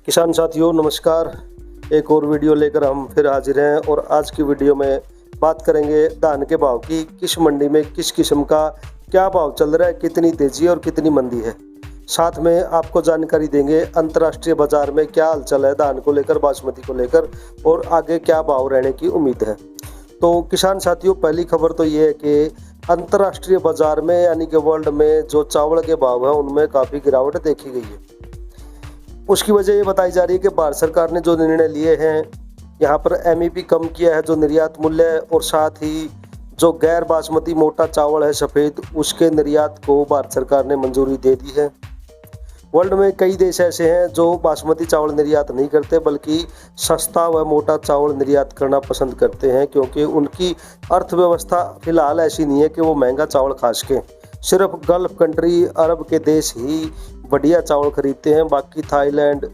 किसान साथियों नमस्कार। एक और वीडियो लेकर हम फिर हाजिर हैं और आज की वीडियो में बात करेंगे धान के भाव की। किस मंडी में किस किस्म का क्या भाव चल रहा है, कितनी तेजी और कितनी मंदी है। साथ में आपको जानकारी देंगे अंतर्राष्ट्रीय बाजार में क्या हलचल है धान को लेकर, बासमती को लेकर और आगे क्या भाव रहने की उम्मीद है। तो किसान साथियों, पहली खबर तो ये है कि अंतर्राष्ट्रीय बाजार में यानी कि वर्ल्ड में जो चावल के भाव है उनमें काफ़ी गिरावट देखी गई है। उसकी वजह ये बताई जा रही है कि भारत सरकार ने जो निर्णय लिए हैं, यहाँ पर एमईपी कम किया है जो निर्यात मूल्य, और साथ ही जो गैर बासमती मोटा चावल है सफ़ेद, उसके निर्यात को भारत सरकार ने मंजूरी दे दी है। वर्ल्ड में कई देश ऐसे हैं जो बासमती चावल निर्यात नहीं करते बल्कि सस्ता व मोटा चावल निर्यात करना पसंद करते हैं, क्योंकि उनकी अर्थव्यवस्था फिलहाल ऐसी नहीं है कि वो महंगा चावल खा सकें। सिर्फ गल्फ कंट्री, अरब के देश ही बढ़िया चावल खरीदते हैं। बाकी थाईलैंड,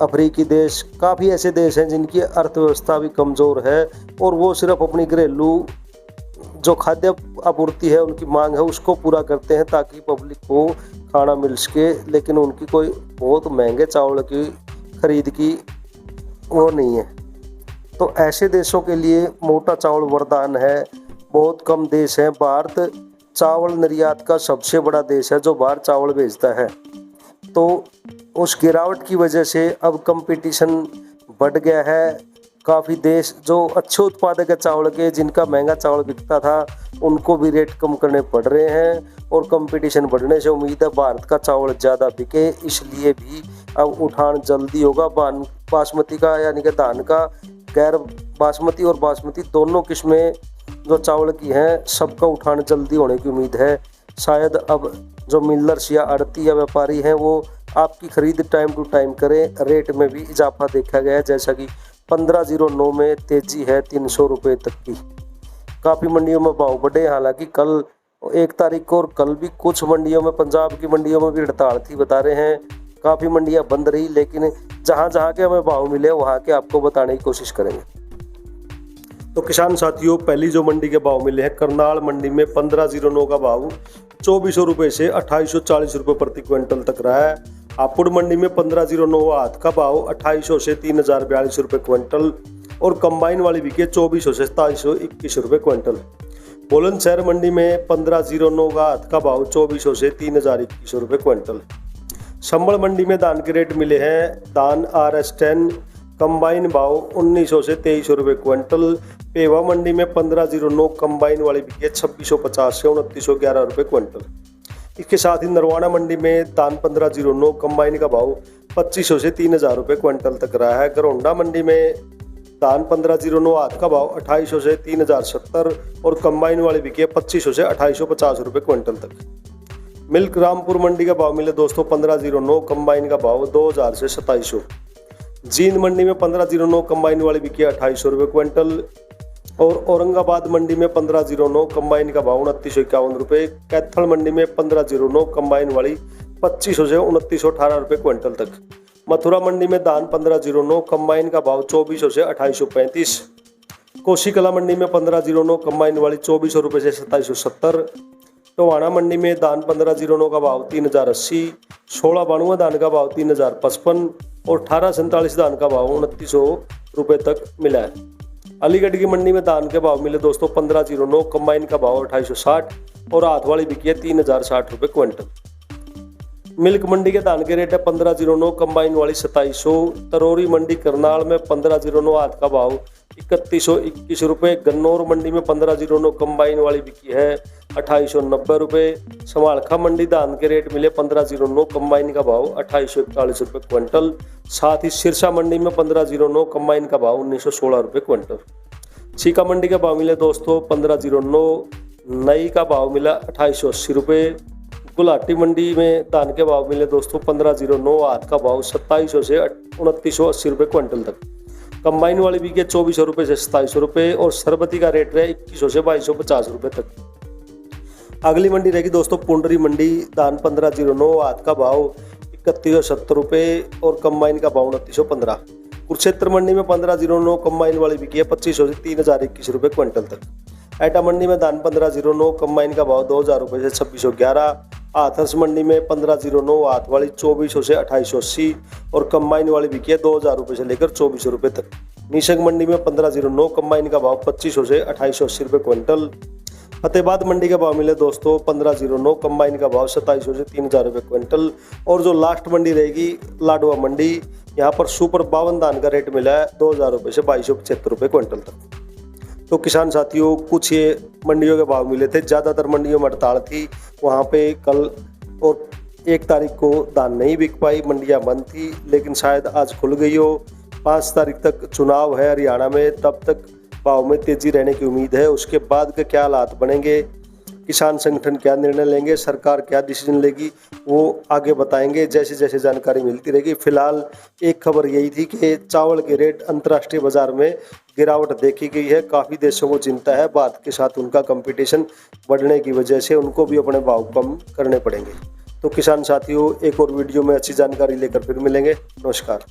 अफ्रीकी देश, काफ़ी ऐसे देश हैं जिनकी अर्थव्यवस्था भी कमज़ोर है और वो सिर्फ अपनी घरेलू जो खाद्य आपूर्ति है, उनकी मांग है, उसको पूरा करते हैं ताकि पब्लिक को खाना मिल सके। लेकिन उनकी कोई बहुत महंगे चावल की खरीद की वो नहीं है। तो ऐसे देशों के लिए मोटा चावल वरदान है। बहुत कम देश हैं। भारत चावल निर्यात का सबसे बड़ा देश है जो बाहर चावल भेजता है। तो उस गिरावट की वजह से अब कंपटीशन बढ़ गया है। काफ़ी देश जो अच्छे उत्पादक है चावल के, जिनका महंगा चावल बिकता था, उनको भी रेट कम करने पड़ रहे हैं और कंपटीशन बढ़ने से उम्मीद है भारत का चावल ज़्यादा बिके। इसलिए भी अब उठान जल्दी होगा बासमती का, यानी कि धान का। गैर बासमती और बासमती दोनों किस्में जो चावल की हैं, सबका उठान जल्दी होने की उम्मीद है। शायद अब जो मिलर्स या आड़ती या व्यापारी हैं वो आपकी खरीद टाइम टू टाइम करें। रेट में भी इजाफा देखा गया है, जैसा कि 1509 में तेजी है 300 रुपये तक की। काफ़ी मंडियों में भाव बढ़े। हालांकि कल 1 तारीख को और कल भी कुछ मंडियों में, पंजाब की मंडियों में भी हड़ताल थी बता रहे हैं। काफ़ी मंडियां बंद रही, लेकिन जहां जहां के हमें भाव मिले वहां के आपको बताने की कोशिश करेंगे। तो किसान साथियों, पहली जो मंडी के भाव मिले हैं, करनाल मंडी में 1509 का भाव 2400 रुपये से 2840 रुपये प्रति क्विंटल तक रहा है। हापुड़ मंडी में 1509 हाथ का भाव 2800 से 3042 रुपये क्विंटल और कंबाइन वाली बिके 2400 से 2721 रुपये क्विंटल। बुलंदशहर मंडी में 1509 का हाथ का भाव 2400 से 3021 रुपये क्विंटल। संबल मंडी में धान के रेट मिले हैं। धान RS10 कंबाइन भाव 1900 से 2300 रुपये क्विंटल। पेवा मंडी में 1509 कंबाइन वाली बिकी 2650 से 2911 रुपये क्विंटल। इसके साथ ही नरवाना मंडी में धान 1509 कंबाइन का भाव 2500 से 3000 रुपये क्विंटल तक रहा है। गरोंडा मंडी में धान 1509 हाथ का भाव 2800 से 3070 और कंबाइन वाली बिकी 2500 से 2850 रुपये क्विंटल तक। मिल्क रामपुर मंडी का भाव मिले दोस्तों 1509 कंबाइन का भाव 2000 से 2700। जींद मंडी में 1509 कंबाइन वाली बिकी 2800 रुपये क्विंटल और औरंगाबाद मंडी में 1509 कंबाइन का भाव 2951 रुपये। कैथल मंडी में 1509 कंबाइन वाली 2500 से 2918 रुपये क्विंटल तक। मथुरा मंडी में धान 1509 कंबाइन का भाव 2400 से 2835। कोशीकला मंडी में 1509 कंबाइन वाली 2400 रुपये से 2770। टोहाना मंडी में धान 1509 का भाव 3080। 1692 धान का भाव 3055 और 1847 धान का भाव 2900 रुपये तक मिला है। अलीगढ़ की मंडी में धान के भाव मिले दोस्तों 1509 कंबाइन का भाव 2860 और हाथ वाली बिकी है 3060 रुपये क्विंटल। मिल्क मंडी के धान के रेट है 1509 कंबाइन वाली 2700। तरोरी मंडी करनाल में 1509 हाथ का भाव 3121 रुपये। गन्नौर मंडी में 1509 कंबाइन वाली बिकी है 2890 रुपये। समालखा मंडी धान के रेट मिले 1509 कंबाइन का भाव 2841 रुपये क्विंटल। साथ ही सिरसा मंडी में 1509 कंबाइन का भाव 1916 रुपये क्विंटल। सीका मंडी का भाव मिले दोस्तों 1509, नई का भाव मिला 2880 रुपये। गुलाटी मंडी में धान के भाव मिले दोस्तों 1509 हाथ का भाव 2700 से 2980 रुपये क्विंटल तक। कंबाइन वाली बिकी 2400 रुपये से 2700 रुपये और सरबती का रेट है 2100 से 2250 रुपये तक। अगली मंडी रहेगी दोस्तों पुंडरी मंडी। धान 1509 हाथ का भाव 3170 रुपये और कंबाइन का भाव 2915। कुरुक्षेत्र मंडी में 1509 कंबाइन वाली बिकी है 2500 से 3021 रुपये क्विंटल तक। एटा मंडी में धान 1509, कंबाइन का भाव 2000 रुपये से 2611। हाथरस मंडी में 1509, हाथ वाली 2400 से 2880 और कंबाइन वाली बिकी है 2000 रुपये से लेकर 2400 रुपये तक। निशंक मंडी में 1509, कंबाइन का भाव 2500 से 2880 रुपये क्विंटल। फतेहाबाद मंडी का भाव मिले दोस्तों 1509, कंबाइन का भाव 2700 से 3000 रुपये क्विंटल। और जो लास्ट मंडी रहेगी लाडवा मंडी, यहाँ पर सुपर 52 धान का रेट मिला है 2000 रुपये से 2275 रुपये क्विंटल तक। तो किसान साथियों, कुछ ये मंडियों के भाव मिले थे, ज़्यादातर मंडियों में हड़ताल थी, वहाँ पे कल और 1 तारीख को धान नहीं बिक पाई, मंडियाँ बंद थी, लेकिन शायद आज खुल गई हो। 5 तारीख तक चुनाव है हरियाणा में, तब तक भाव में तेजी रहने की उम्मीद है। उसके बाद के क्या हालात बनेंगे, किसान संगठन क्या निर्णय लेंगे, सरकार क्या डिसीजन लेगी, वो आगे बताएंगे जैसे जैसे जानकारी मिलती रहेगी। फिलहाल एक खबर यही थी कि चावल के रेट अंतर्राष्ट्रीय बाजार में गिरावट देखी गई है। काफ़ी देशों को चिंता है, भारत के साथ उनका कंपटीशन बढ़ने की वजह से उनको भी अपने भाव कम करने पड़ेंगे। तो किसान साथियों, एक और वीडियो में अच्छी जानकारी लेकर फिर मिलेंगे। नमस्कार।